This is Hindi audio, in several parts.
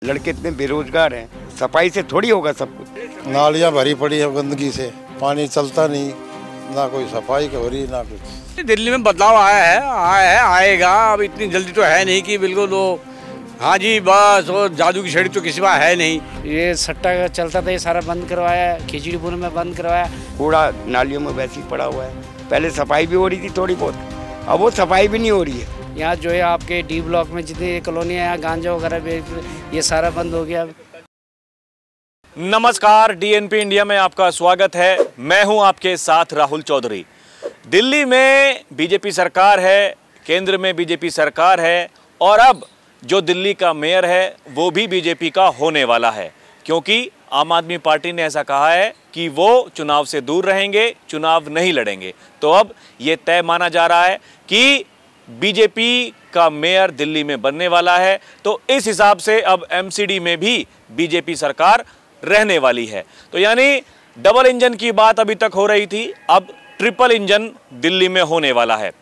लड़के इतने बेरोजगार हैं, सफाई से थोड़ी होगा सब कुछ। नालियाँ भरी पड़ी है गंदगी से, पानी चलता नहीं, ना कोई सफाई हो रही ना कुछ। दिल्ली में बदलाव आया है आएगा। अब इतनी जल्दी तो है नहीं कि बिल्कुल वो हाँ जी बस और जादू की छड़ी तो किसी बात है नहीं। ये सट्टा चलता था, ये सारा बंद करवाया, खिचड़ीपुर में बंद करवाया। कूड़ा नालियों में वैसे ही पड़ा हुआ है। पहले सफाई भी हो रही थी थोड़ी बहुत, अब वो सफाई भी नहीं हो रही है। यहाँ जो है आपके डी ब्लॉक में जितनी कॉलोनियाँ हैं, गांजा वगैरह ये सारा बंद हो गया। नमस्कार, डीएनपी इंडिया में आपका स्वागत है। मैं हूं आपके साथ राहुल चौधरी। दिल्ली में बीजेपी सरकार है, केंद्र में बीजेपी सरकार है और अब जो दिल्ली का मेयर है वो भी बीजेपी का होने वाला है, क्योंकि आम आदमी पार्टी ने ऐसा कहा है कि वो चुनाव से दूर रहेंगे, चुनाव नहीं लड़ेंगे। तो अब ये तय माना जा रहा है कि बीजेपी का मेयर दिल्ली में बनने वाला है। तो इस हिसाब से अब एमसीडी में भी बीजेपी सरकार रहने वाली है। तो यानी डबल इंजन की बात अभी तक हो रही थी, अब ट्रिपल इंजन दिल्ली में होने वाला है।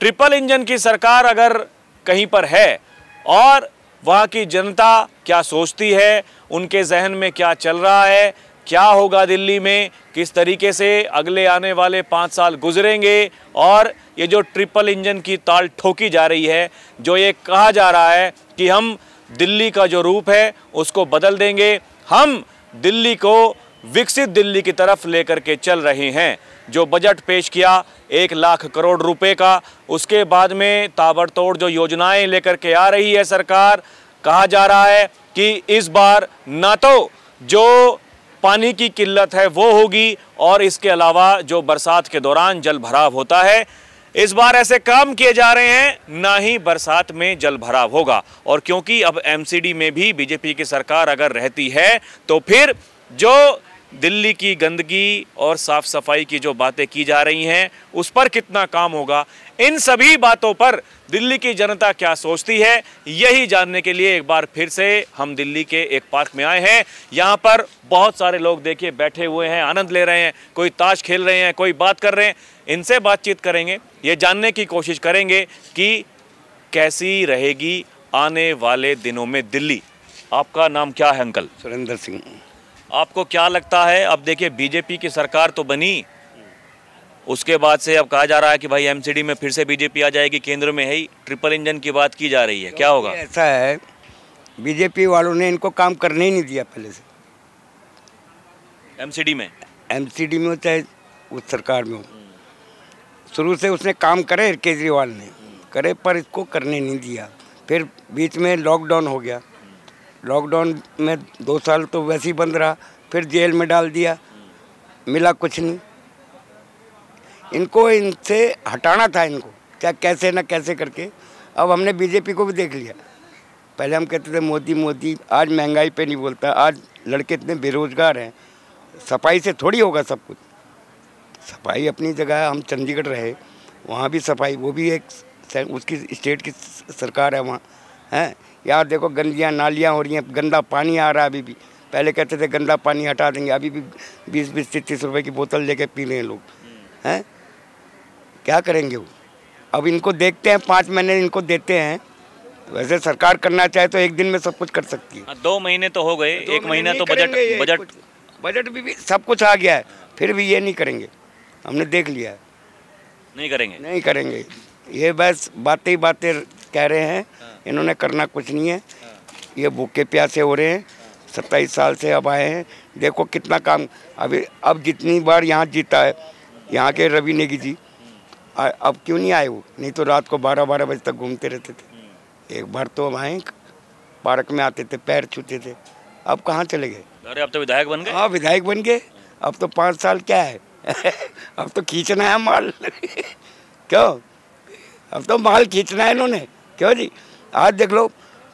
ट्रिपल इंजन की सरकार अगर कहीं पर है और वहाँ की जनता क्या सोचती है, उनके जहन में क्या चल रहा है, क्या होगा दिल्ली में, किस तरीके से अगले आने वाले 5 साल गुजरेंगे, और ये जो ट्रिपल इंजन की ताल ठोकी जा रही है, जो ये कहा जा रहा है कि हम दिल्ली का जो रूप है उसको बदल देंगे, हम दिल्ली को विकसित दिल्ली की तरफ लेकर के चल रहे हैं। जो बजट पेश किया 1 लाख करोड़ रुपए का, उसके बाद में ताबड़तोड़ जो योजनाएं लेकर के आ रही है सरकार, कहा जा रहा है कि इस बार ना तो जो पानी की किल्लत है वो होगी, और इसके अलावा जो बरसात के दौरान जल भराव होता है, इस बार ऐसे काम किए जा रहे हैं ना ही बरसात में जल भराव होगा। और क्योंकि अब एमसीडी में भी बीजेपी की सरकार अगर रहती है तो फिर जो दिल्ली की गंदगी और साफ सफाई की जो बातें की जा रही हैं उस पर कितना काम होगा, इन सभी बातों पर दिल्ली की जनता क्या सोचती है, यही जानने के लिए एक बार फिर से हम दिल्ली के एक पार्क में आए हैं। यहाँ पर बहुत सारे लोग देखिए बैठे हुए हैं, आनंद ले रहे हैं, कोई ताश खेल रहे हैं, कोई बात कर रहे हैं। इनसे बातचीत करेंगे, ये जानने की कोशिश करेंगे कि कैसी रहेगी आने वाले दिनों में दिल्ली। आपका नाम क्या है अंकल? सुरेंद्र सिंह। आपको क्या लगता है, अब देखिए बीजेपी की सरकार तो बनी, उसके बाद से अब कहा जा रहा है कि भाई एमसीडी में फिर से बीजेपी आ जाएगी, केंद्र में है ही, ट्रिपल इंजन की बात की जा रही है, क्या होगा? ऐसा है, बीजेपी वालों ने इनको काम करने ही नहीं दिया पहले से। एमसीडी में हो चाहे उस सरकार में हो, शुरू से उसने काम करे, केजरीवाल ने करे, पर इसको करने नहीं दिया। फिर बीच में लॉकडाउन हो गया, लॉकडाउन में 2 साल तो वैसे ही बंद रहा, फिर जेल में डाल दिया, मिला कुछ नहीं। इनको इनसे हटाना था, इनको क्या कैसे ना कैसे करके। अब हमने बीजेपी को भी देख लिया। पहले हम कहते थे मोदी मोदी, आज महंगाई पे नहीं बोलता, आज लड़के इतने बेरोजगार हैं, सफाई से थोड़ी होगा सब कुछ। सफाई अपनी जगह है, हम चंडीगढ़ रहे, वहाँ भी सफाई, वो भी एक उसकी स्टेट की सरकार है वहाँ, हैं। यार देखो गंदियाँ नालियाँ हो रही हैं, गंदा पानी आ रहा है अभी भी। पहले कहते थे गंदा पानी हटा देंगे, अभी भी 20-20, 30-30 रुपए की बोतल लेके पी रहे हैं लोग, हैं। क्या करेंगे वो? अब इनको देखते हैं, 5 महीने इनको देते हैं। वैसे सरकार करना चाहे तो 1 दिन में सब कुछ कर सकती है। 2 महीने तो हो गए, 1 महीना तो बजट भी सब कुछ आ गया है, फिर भी ये नहीं करेंगे। हमने देख लिया है, नहीं करेंगे। ये बस बातें ही बातें कह रहे हैं, इन्होंने करना कुछ नहीं है। ये भूखे प्यासे हो रहे हैं, 27 साल से अब आए हैं, देखो कितना काम। अब जितनी बार यहाँ जीता है यहाँ के रवि नेगी जी, अब क्यों नहीं आए वो? नहीं तो रात को 12-12 बजे तक घूमते रहते थे। एक बार तो हम आए, पार्क में आते थे, पैर छूते थे, अब कहाँ चले गए? अरे अब तो विधायक बन गए। हाँ विधायक बन गए, अब तो 5 साल क्या है अब तो खींचना है माल क्यों? अब तो माल खींचना है इन्होंने, क्यों जी? आज देख लो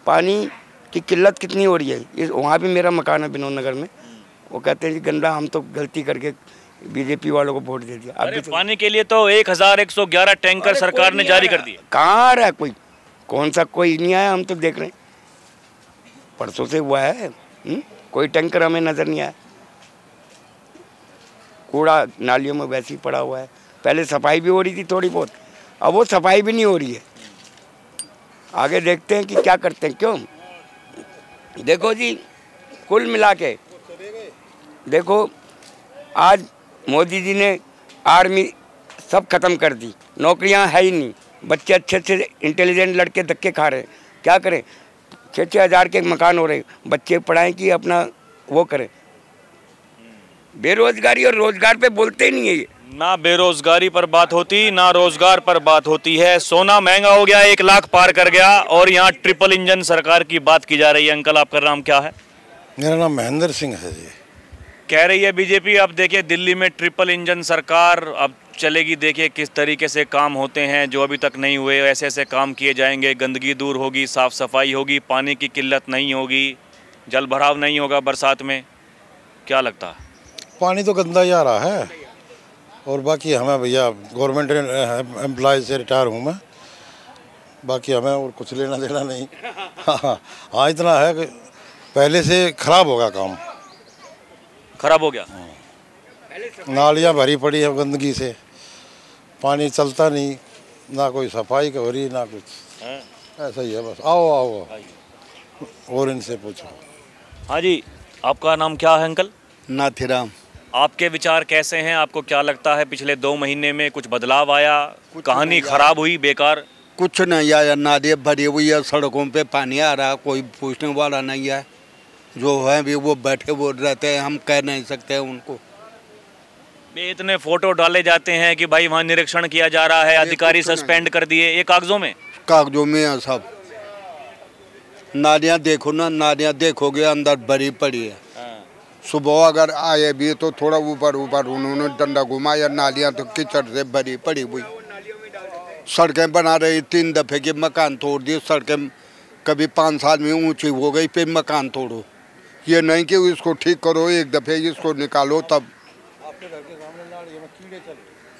पानी की किल्लत कितनी हो रही है। वहाँ भी मेरा मकान है विनोद नगर में, वो कहते हैं जी गंदा, हम तो गलती करके बीजेपी वालों को वोट दे दिया। अरे तो पानी के लिए तो 1111 टैंकर सरकार ने जारी कर दिया। कहाँ आ रहा है कोई? कौन सा कोई नहीं आया, हम तो देख रहे हैं, परसों से हुआ है। कोई टैंकर हमें नज़र नहीं आया। कूड़ा नालियों में वैसे ही पड़ा हुआ है। पहले सफाई भी हो रही थी थोड़ी बहुत, अब वो सफाई भी नहीं हो रही है। आगे देखते हैं कि क्या करते हैं। क्यों देखो जी, कुल मिला के देखो, आज मोदी जी ने आर्मी सब खत्म कर दी, नौकरियां है ही नहीं, बच्चे अच्छे अच्छे इंटेलिजेंट लड़के धक्के खा रहे हैं, क्या करें? 6-6 हज़ार के मकान हो रहे, बच्चे पढ़ाएं कि अपना वो करें। बेरोजगारी और रोजगार पे बोलते ही नहीं है ये। ना बेरोजगारी पर बात होती, ना रोजगार पर बात होती है। सोना महंगा हो गया, 1 लाख पार कर गया, और यहाँ ट्रिपल इंजन सरकार की बात की जा रही है। अंकल, आपका नाम क्या है? मेरा नाम महेंद्र सिंह है जी। कह रही है बीजेपी, अब देखिए दिल्ली में ट्रिपल इंजन सरकार अब चलेगी, देखिए किस तरीके से काम होते हैं जो अभी तक नहीं हुए, ऐसे ऐसे काम किए जाएंगे, गंदगी दूर होगी, साफ सफाई होगी, पानी की किल्लत नहीं होगी, जल भराव नहीं होगा बरसात में। क्या लगता है? पानी तो गंदा ही आ रहा है, और बाकी हमें भैया गवर्नमेंट एम्प्लॉय से रिटायर हूँ मैं, बाकी हमें और कुछ लेना देना नहीं। हाँ, इतना है कि पहले से खराब होगा काम, खराब हो गया। नालियाँ भरी पड़ी है गंदगी से, पानी चलता नहीं, ना कोई सफाई हो रही ना कुछ, ऐसा ही है बस। आओ आओ और इनसे पूछो। हाँ जी, आपका नाम क्या है अंकल? नाथीराम। आपके विचार कैसे हैं? आपको क्या लगता है पिछले 2 महीने में कुछ बदलाव आया, कहानी खराब हुई, बेकार? कुछ नहीं आया, नालियाँ भरी हुई है, सड़कों पे पानी आ रहा, कोई पूछने वाला नहीं है। जो है भी वो बैठे वो रहते हैं, हम कह नहीं सकते हैं उनको। इतने फोटो डाले जाते हैं कि भाई वहाँ निरीक्षण किया जा रहा है, अधिकारी सस्पेंड कर दिए, ये कागजों में है सब। नालियाँ देखो ना, नालियाँ देखोगे अंदर भरी पड़ी है। सुबह अगर आए भी तो थोड़ा ऊपर उन्होंने डंडा घुमाया, नालियाँ तो कीचड़ से भरी पड़ी हुई। सड़कें बना रही, 3 दफे के मकान तोड़ दिए, सड़कें कभी 5 साल में ऊंची हो गई, फिर मकान तोड़ो। ये नहीं कि इसको ठीक करो, एक दफे इसको निकालो तब।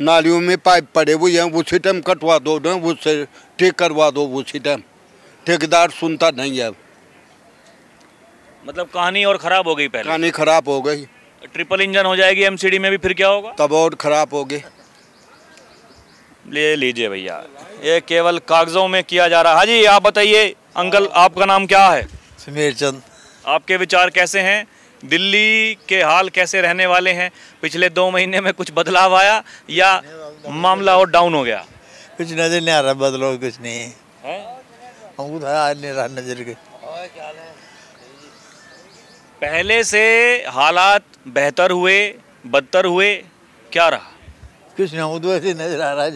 नालियों में पाइप पड़े हुए हैं, उसी टाइम कटवा दो ना, उससे ठीक करवा दो उसी टाइम। ठेकेदार सुनता नहीं है। मतलब कहानी और खराब हो गई। पहले कहानी खराब हो गई। ट्रिपल इंजन हो जाएगी एमसीडी में भी, फिर क्या होगा? तब और खराब हो गई। ले लीजिए भैया, ये केवल कागजों में किया जा रहा है। हाँ जी, आप बताइए अंकल, आपका नाम क्या है? समीर चंद। आपके विचार कैसे हैं? दिल्ली के हाल कैसे रहने वाले हैं? पिछले 2 महीने में कुछ बदलाव आया या मामला और डाउन हो गया? कुछ नजर नहीं आ रहा, बदलाव कुछ नहीं है, हमको आ नहीं रहा नजर के। पहले से हालात बेहतर हुए, बदतर हुए, क्या रहा? कुछ नहीं, हमको ऐसे नजर आ रहा है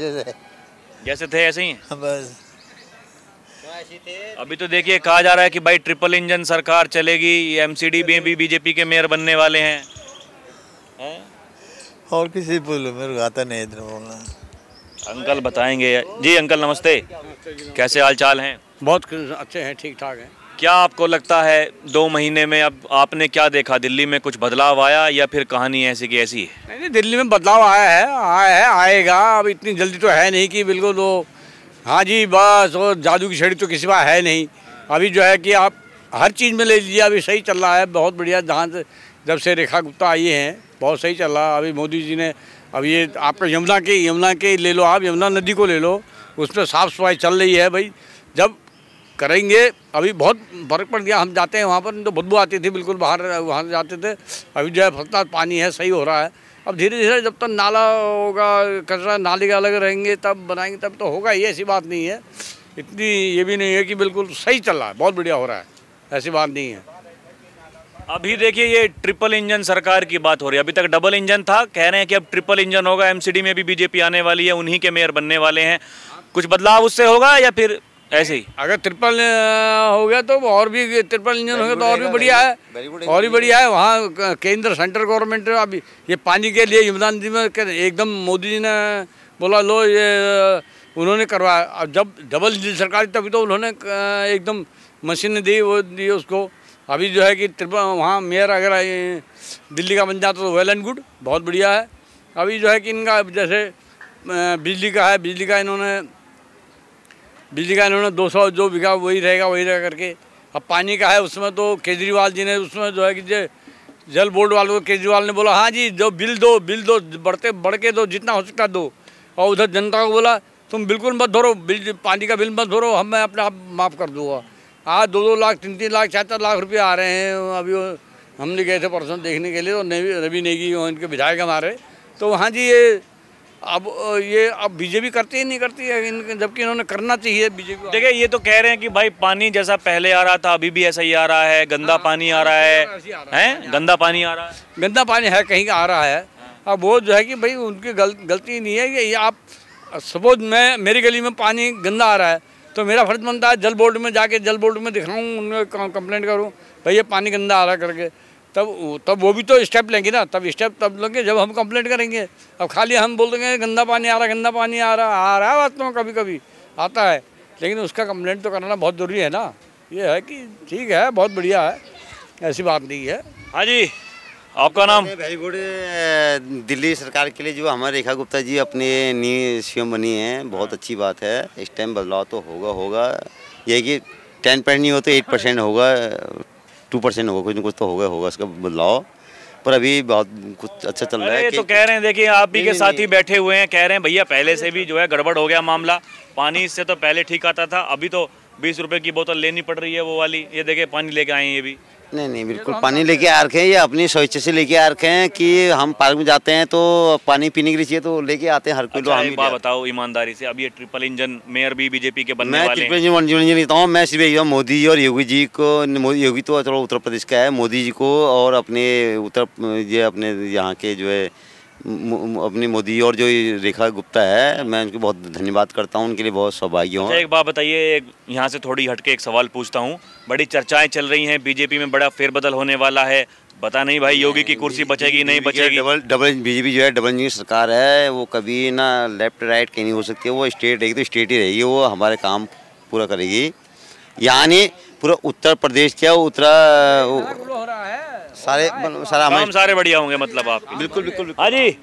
जैसे थे ऐसे ही हैं। बस अभी तो देखिए कहा जा रहा है कि भाई ट्रिपल इंजन सरकार चलेगी, एमसीडी में भी बीजेपी के मेयर बनने वाले हैं। और किसी बोलो, मेरे को आता नहीं इधर बोलना। अंकल बताएंगे जी। अंकल नमस्ते, कैसे हाल चाल हैं? बहुत अच्छे हैं, ठीक ठाक हैं। क्या आपको लगता है 2 महीने में अब आपने क्या देखा, दिल्ली में कुछ बदलाव आया या फिर कहानी ऐसी की ऐसी है? नहीं, दिल्ली में बदलाव आया है, आएगा। अब इतनी जल्दी तो है नहीं कि बिल्कुल वो, हाँ जी बस, और जादू की छड़ी तो किसी बात है नहीं। अभी जो है कि आप हर चीज़ में ले लीजिए, अभी सही चल रहा है, बहुत बढ़िया। जहाँ से जब से रेखा गुप्ता आई हैं बहुत सही चल रहा है। अभी मोदी जी ने, अब ये आपका यमुना के ले लो, आप यमुना नदी को ले लो, उसमें साफ़ सफाई चल रही है। भाई जब करेंगे, अभी बहुत फर्क पड़ गया। हम जाते हैं वहाँ पर तो बदबू आती थी बिल्कुल, बाहर वहाँ जाते थे। अभी जो है फसला पानी है, सही हो रहा है। अब धीरे धीरे जब तक नाला होगा, कचरा नाले के अलग रहेंगे, तब बनाएंगे, तब तो होगा ही। ऐसी बात नहीं है, इतनी ये भी नहीं है कि बिल्कुल सही चल रहा है, बहुत बढ़िया हो रहा है, ऐसी बात नहीं है। अभी देखिए ये ट्रिपल इंजन सरकार की बात हो रही है, अभी तक डबल इंजन था, कह रहे हैं कि अब ट्रिपल इंजन होगा, एमसीडी में भी बीजेपी आने वाली है, उन्हीं के मेयर बनने वाले हैं। कुछ बदलाव उससे होगा या फिर ऐसे ही? अगर ट्रिपल हो गया तो और भी, ट्रिपल इंजन हो गया तो और भी बढ़िया है, और भी बढ़िया है। वहाँ केंद्र सेंट्रल गवर्नमेंट अभी ये पानी के लिए यमुना नदी में एकदम मोदी जी ने बोला लो, ये उन्होंने करवाया। अब जब डबल इंजन सरकार तभी तो उन्होंने एकदम मशीन दी, वो दी उसको। अभी जो है कि ट्रिपल वहाँ मेयर अगर दिल्ली का बन जाता तो वेल एंड गुड, बहुत बढ़िया है। अभी जो है कि इनका जैसे बिजली का है, बिजली का इन्होंने 200 जो बिका वही रहेगा करके। अब पानी का है, उसमें तो केजरीवाल जी ने उसमें जो है कि जल बोर्ड वालों को केजरीवाल ने बोला हाँ जी जो बिल दो बढ़ के दो, जितना हो सकता दो। और उधर जनता को बोला तुम बिल्कुल मत भरो, पानी का बिल मत भरो, हम मैं अपने आप माफ़ कर दूँगा। आज 2-2 लाख 3-3 लाख 4-4 लाख रुपये आ रहे हैं। अभी हमने गए थे परसों देखने के लिए, तो रवि नेगी इनके विधायक हमारे, तो वहाँ जी ये अब बीजेपी करती ही नहीं करती है, जबकि इन्होंने करना चाहिए बीजेपी। देखिए ये तो कह रहे हैं कि भाई पानी जैसा पहले आ रहा था अभी भी ऐसा ही आ रहा है, गंदा पानी आ रहा है, गंदा पानी आ रहा है, गंदा पानी है कहीं का आ रहा है। अब वो जो है कि भाई उनकी गलती नहीं है कि आप सपोज मेरी गली में पानी गंदा आ रहा है तो मेरा फर्ज बनता है जल बोर्ड में जाके जल बोर्ड में दिखाऊँ, उनको कंप्लेंट करूँ भाई ये पानी गंदा आ रहा करके, तब वो भी तो स्टेप लेंगे ना, तब लेंगे जब हम कंप्लेंट करेंगे। अब खाली हम बोल देंगे गंदा पानी आ रहा है वास्तव में कभी कभी आता है, लेकिन उसका कंप्लेंट तो करना बहुत ज़रूरी है ना। ये है कि ठीक है, बहुत बढ़िया है, ऐसी बात नहीं है। हाँ जी, आपका नाम? Very good. दिल्ली सरकार के लिए जो हमारे रेखा गुप्ता जी अपने नई सीएम बनी हैं, बहुत अच्छी बात है। इस टाइम बदलाव तो होगा। ये कि 10% नहीं हो तो 8% होगा, 2% होगा, कुछ न कुछ तो होगा इसका बदलाव। पर अभी बहुत कुछ अच्छा चल रहा है। तो कह रहे हैं, देखिए आप भी के साथ ही बैठे हुए हैं, कह रहे हैं भैया पहले से भी जो है गड़बड़ हो गया मामला, पानी इससे तो पहले ठीक आता था, अभी तो 20 रुपए की बोतल लेनी पड़ रही है वो वाली। ये देखिए पानी लेके आए हैं ये भी। नहीं बिल्कुल पानी लेके आ रखे हैं, ये अपनी स्वेच्छा से लेके आ रखे हैं कि हम पार्क में जाते हैं तो पानी पीने के लिए चाहिए तो लेके आते हैं हर कोई। अच्छा, एक बात बताओ ईमानदारी से, अब ये ट्रिपल इंजन मेयर भी बीजेपी के बनने वाले हैं। ट्रिपल इंजन लेता हूँ मैं, सिर्फ मोदी जी और योगी जी को, योगी तो चलो उत्तर प्रदेश का है, मोदी जी को और अपने अपने यहाँ के जो है अपनी मोदी और जो रेखा गुप्ता है, मैं उनको बहुत धन्यवाद करता हूँ, उनके लिए बहुत सौभाग्य हूँ। एक बात बताइए, यहाँ से थोड़ी हटके एक सवाल पूछता हूँ, बड़ी चर्चाएं चल रही हैं, बीजेपी में बड़ा फेरबदल होने वाला है, पता नहीं भाई योगी की कुर्सी बचेगी नहीं बचेगी। डबल बीजेपी जो है डबल इंजन सरकार है, वो कभी ना लेफ्ट राइट कहीं नहीं हो सकती है, वो स्टेट रहेगी तो स्टेट ही रहेगी, वो हमारे काम पूरा करेगी। यानी पूरा उत्तर प्रदेश क्या सारे बढ़िया होंगे मतलब आप। बिल्कुल। हाँ जी,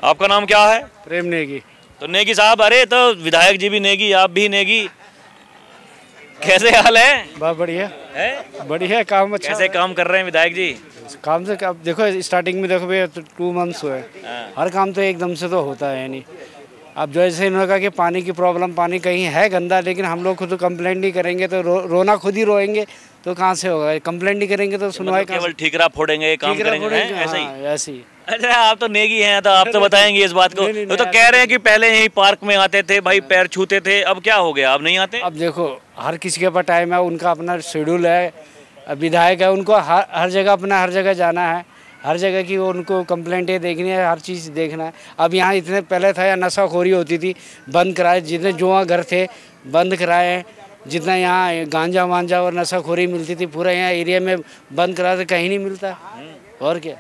आपका नाम क्या है? प्रेम नेगी। तो नेगी साहब, अरे तो विधायक जी भी नेगी, आप भी नेगी, कैसे हाल है? बहुत बढ़िया है, बढ़िया काम अच्छा। कैसे काम कर रहे हैं विधायक जी? काम से अब देखो स्टार्टिंग में देखो भैया 2 मंथ्स हुए, हर काम तो एकदम से तो होता है नहीं। अब जैसे इन्होंने कहा कि पानी की प्रॉब्लम, पानी कहीं है गंदा, लेकिन हम लोग खुद कंप्लेंट नहीं करेंगे तो रोना खुद ही रोएंगे, तो कहाँ से होगा? कंप्लेंट नहीं करेंगे तो सुनवाई मतलब केवल ठीकरा फोड़ेंगे, काम करेंगे, ऐसे ही? ऐसे ही। अच्छा, आप तो नेगी हैं तो आप तो बताएंगे इस बात को। तो कह रहे हैं कि पहले यही पार्क में आते थे भाई, पैर छूते थे, अब क्या हो गया, अब नहीं आते? अब देखो हर किसी के पास टाइम है, उनका अपना शेड्यूल है, विधायक है, उनको हर जगह जाना है, हर जगह की वो उनको कंप्लेंटें देखनी है, हर चीज़ देखना है। अब यहाँ इतने पहले था यहाँ नशाखोरी होती थी, बंद कराए, जितने जुआ घर थे बंद कराए, जितना यहाँ गांजा वांजा और नशाखोरी मिलती थी पूरा यहाँ एरिया में बंद कराए, कहीं नहीं मिलता। और क्या,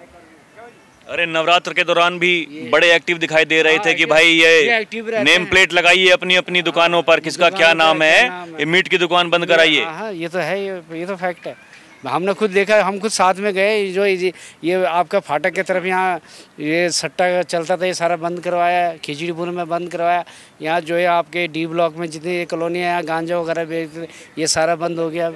अरे नवरात्र के दौरान भी बड़े एक्टिव दिखाई दे रहे थे कि भाई ये नेम प्लेट लगाइए अपनी अपनी दुकानों पर, किसका क्या नाम है, ये मीट की दुकान बंद कराइए। हाँ, ये तो है, ये तो फैक्ट है, हमने खुद देखा, हम खुद साथ में गए। जो ये आपका फाटक की तरफ यहाँ ये सट्टा चलता था, ये सारा बंद करवाया, खिचड़ीपुर में बंद करवाया, यहाँ जो है आपके डी ब्लॉक में जितनी कॉलोनी है, यहाँ गांजा वगैरह बेचते, ये सारा बंद हो गया।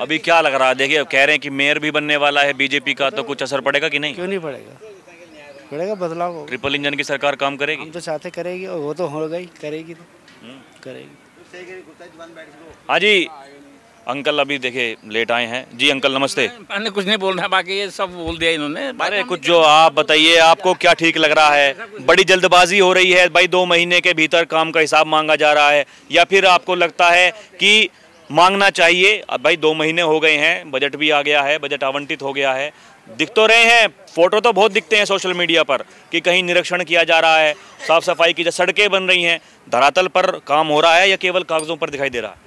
अभी क्या लग रहा है? देखिए कह रहे हैं कि मेयर भी बनने वाला है बीजेपी का, तो कुछ असर पड़ेगा कि नहीं? क्यों नहीं पड़ेगा, बदलाव होगा। ट्रिपल इंजन की सरकार काम करेगी? हम तो चाहते करेगी, और वो तो होगा ही, करेगी तो करेगी। हाँ जी अंकल, अभी देखिए लेट आए हैं जी। अंकल नमस्ते। मैंने कुछ नहीं बोलना है, बाकी ये सब बोल दिया इन्होंने। अरे कुछ जो आप बताइए, आपको क्या ठीक लग रहा है? बड़ी जल्दबाजी हो रही है भाई, 2 महीने के भीतर काम का हिसाब मांगा जा रहा है, या फिर आपको लगता है कि मांगना चाहिए? अब भाई 2 महीने हो गए हैं, बजट भी आ गया है, बजट आवंटित हो गया है, दिख तो रहे हैं, फोटो तो बहुत दिखते हैं सोशल मीडिया पर कि कहीं निरीक्षण किया जा रहा है, साफ सफाई की सड़कें बन रही हैं, धरातल पर काम हो रहा है या केवल कागजों पर दिखाई दे रहा है?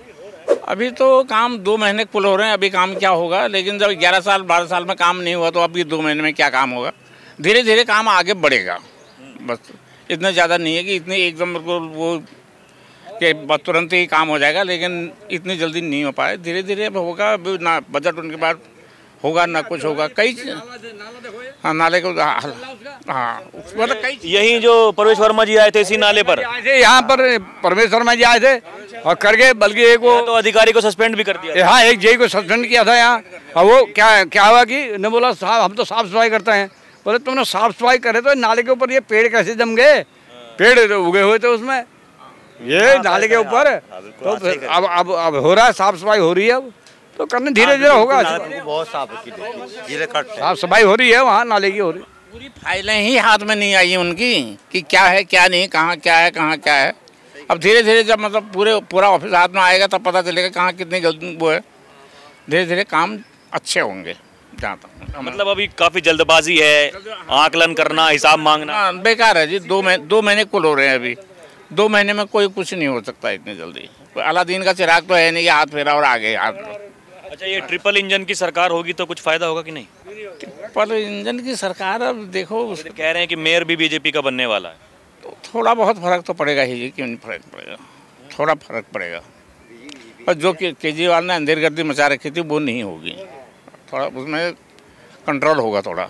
अभी तो काम 2 महीने पुल हो रहे हैं, अभी काम क्या होगा? लेकिन जब 11 साल 12 साल में काम नहीं हुआ तो अभी 2 महीने में क्या काम होगा? धीरे धीरे काम आगे बढ़ेगा, बस इतना ज़्यादा नहीं है कि इतने एकदम वो कि तुरंत ही काम हो जाएगा, लेकिन इतनी जल्दी नहीं हो पाए, धीरे धीरे अब होगा। अभी ना बजट उनके बाद होगा ना कुछ होगा, कई हाँ नाले को हाँ मतलब कई। यही जो परमेश वर्मा जी आए थे इसी नाले पर, यहाँ पर परमेश वर्मा जी आए थे और करके, बल्कि एक वो तो अधिकारी को सस्पेंड भी कर दिया। हाँ, एक जेई को सस्पेंड किया था यहाँ। और वो क्या हुआ कि ने बोला साहब हम तो साफ सफाई करते हैं, बोले तुमने साफ सफाई करे तो नाले के ऊपर ये पेड़ कैसे जम गए? पेड़ उगे हुए थे उसमें, ये नाले के ऊपर तो अब हो रहा है, साफ सफाई हो रही है, अब तो करने धीरे धीरे होगा। बहुत साफ सफाई हो रही है वहाँ नाले की, हो रही। पूरी फाइलें ही हाथ में नहीं आई उनकी कि क्या है क्या नहीं, कहाँ क्या है कहाँ क्या है। अब धीरे धीरे जब मतलब पूरा ऑफिस हाथ में आएगा तब पता चलेगा कहाँ कितनी गलती वो है। धीरे धीरे काम अच्छे होंगे जहाँ तक। मतलब अभी काफी जल्दबाजी है, आकलन करना, हिसाब मांगना बेकार है जी। 2 महीने कुल हो रहे हैं अभी। 2 महीने में कोई कुछ नहीं हो सकता इतनी जल्दी। अलादीन का चिराग तो है नहीं कि हाथ फेरा और आगे हाथ। अच्छा, ये ट्रिपल इंजन की सरकार होगी तो कुछ फायदा होगा कि नहीं? ट्रिपल इंजन की सरकार, अब देखो कह रहे हैं कि मेयर भी बीजेपी का बनने वाला है, तो थोड़ा बहुत फर्क तो पड़ेगा ही। क्यों नहीं फर्क पड़ेगा, थोड़ा फर्क पड़ेगा। और जो केजरीवाल ने अंधेरगर्दी मचा रखी थी वो नहीं होगी, थोड़ा उसमें कंट्रोल होगा थोड़ा,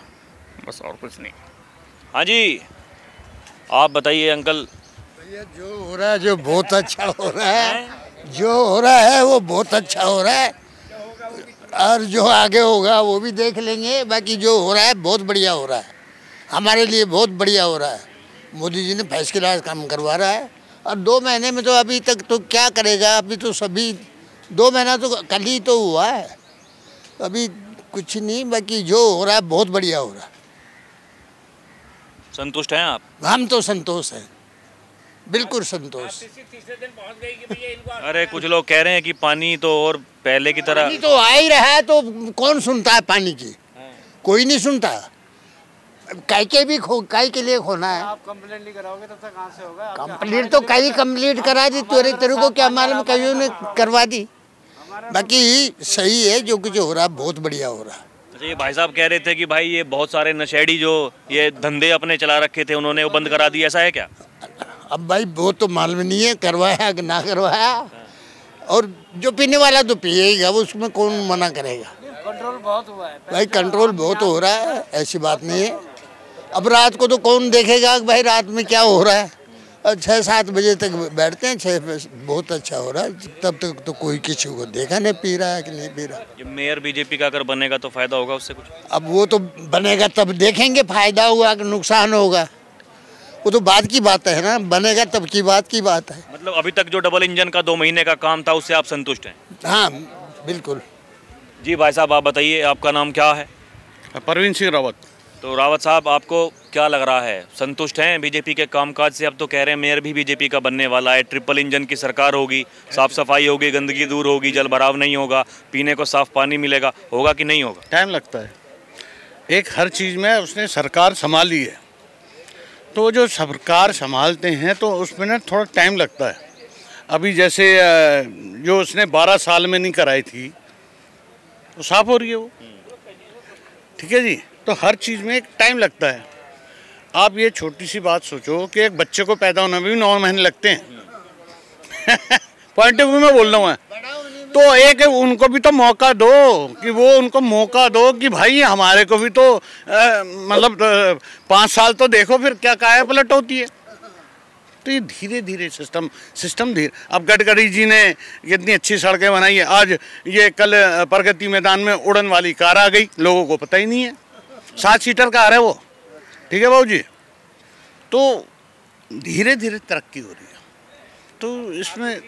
बस और कुछ नहीं। हाँ जी, आप बताइए अंकल। भैया जो हो रहा है, जो बहुत अच्छा हो रहा है, जो हो रहा है वो बहुत अच्छा हो रहा है, और जो आगे होगा वो भी देख लेंगे। बाकी जो हो रहा है बहुत बढ़िया हो रहा है, हमारे लिए बहुत बढ़िया हो रहा है। मोदी जी ने फैसला काम करवा रहा है। और 2 महीने में तो अभी तक तो क्या करेगा, अभी तो सभी 2 महीना तो कल ही तो हुआ है, अभी कुछ नहीं। बाकी जो हो रहा है बहुत बढ़िया हो रहा है। संतुष्ट हैं आप? हम तो संतोष हैं, बिल्कुल संतोष। अरे कुछ लोग कह रहे हैं कि पानी तो और पहले की तरह पानी तो आ ही रहा है, तो कौन सुनता है पानी की? कोई नहीं सुनता। काई के लिए खोना है। आप कंप्लेंट नहीं कराओगे तब तक कहाँ से होगा? कंप्लीट तो कई कंप्लीट करा दी, तेरे को क्या मालूम, कईयों ने करवा दी। बाकी सही है, जो कुछ हो रहा है बहुत बढ़िया हो रहा है। अच्छा, ये भाई साहब कह रहे थे कि भाई ये बहुत सारे नशेड़ी जो ये धंधे अपने चला रखे थे उन्होंने वो बंद करा दिए, ऐसा है क्या? अब भाई वो तो मालूम नहीं है करवाया कि ना करवाया, और जो पीने वाला तो पिएगा, वो उसमें कौन मना करेगा। कंट्रोल बहुत हुआ है भाई, कंट्रोल बहुत हो रहा है, ऐसी बात नहीं है। अब रात को तो कौन देखेगा कि भाई रात में क्या हो रहा है। और 6-7 बजे तक बैठते हैं, 6 बहुत अच्छा हो रहा है। तब तक तो कोई किसी को देखा नहीं पी रहा है कि नहीं पी रहा। ये मेयर बीजेपी का अगर बनेगा तो फायदा होगा उससे कुछ? अब वो तो बनेगा तब देखेंगे फायदा हुआ कि नुकसान होगा, वो तो बाद की बात है ना, बनेगा तब की बात है। मतलब अभी तक जो डबल इंजन का 2 महीने का काम था उससे आप संतुष्ट हैं? हाँ बिल्कुल। जी भाई साहब, आप बताइए, आपका नाम क्या है? परवीन सिंह रावत। तो रावत साहब, आपको क्या लग रहा है, संतुष्ट हैं बीजेपी के कामकाज से? अब तो कह रहे हैं मेयर भी बीजेपी का बनने वाला है, ट्रिपल इंजन की सरकार होगी, साफ सफाई होगी, गंदगी दूर होगी, जल भराव नहीं होगा, पीने को साफ पानी मिलेगा, होगा कि नहीं होगा? टाइम लगता है, एक हर चीज़ में उसने सरकार संभाली है, तो जो सरकार संभालते हैं तो उसमें ना थोड़ा टाइम लगता है। अभी जैसे जो उसने 12 साल में नहीं कराई थी तो साफ हो रही है वो, ठीक है जी। तो हर चीज़ में एक टाइम लगता है। आप ये छोटी सी बात सोचो कि एक बच्चे को पैदा होने में भी 9 महीने लगते हैं पॉइंट ऑफ व्यू में बोल रहा हूँ, तो एक उनको भी तो मौका दो कि वो उनको मौका दो कि भाई हमारे को भी तो मतलब 5 साल तो देखो, फिर क्या काया पलट होती है। तो ये धीरे धीरे सिस्टम धीरे। अब गडकरी जी ने कितनी अच्छी सड़कें बनाई है, आज ये कल प्रगति मैदान में उड़न वाली कार आ गई, लोगों को पता ही नहीं है। 7 सीटर कार है वो, ठीक है बाबू जी। तो धीरे धीरे तरक्की हो रही है, तो इसमें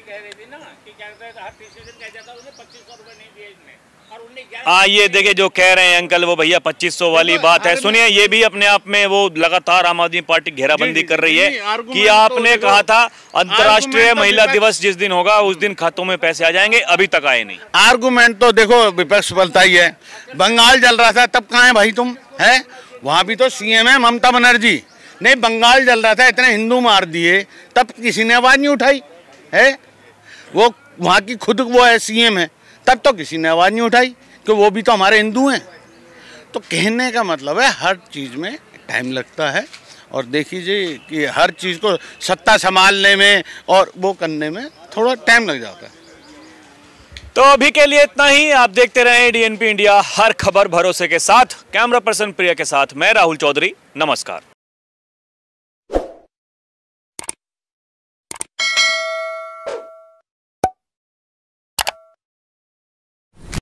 ये देखिए जो कह रहे हैं अंकल, वो भैया 2500 वाली बात है। सुनिए, ये भी अपने आप में वो लगातार आम आदमी पार्टी घेराबंदी कर रही है कि आपने कहा था अंतर्राष्ट्रीय महिला दिवस जिस दिन होगा उस दिन खातों में पैसे आ जाएंगे, अभी तक आए नहीं। आर्गुमेंट तो देखो विपक्ष बोलता ही है। बंगाल जल रहा था तब कहाँ है भाई तुम, है वहाँ भी तो सीएम है ममता बनर्जी। नहीं, बंगाल जल रहा था, इतने हिंदू मार दिए, तब किसी ने आवाज़ नहीं उठाई है। वो वहाँ की खुद वो है सीएम है, तब तो किसी ने आवाज़ नहीं उठाई कि वो भी तो हमारे हिंदू हैं। तो कहने का मतलब है हर चीज़ में टाइम लगता है, और देखिए कि हर चीज़ को सत्ता संभालने में और वो करने में थोड़ा टाइम लग जाता है। तो अभी के लिए इतना ही। आप देखते रहें डीएनपी इंडिया, हर खबर भरोसे के साथ। कैमरा पर्सन प्रिया के साथ मैं राहुल चौधरी, नमस्कार।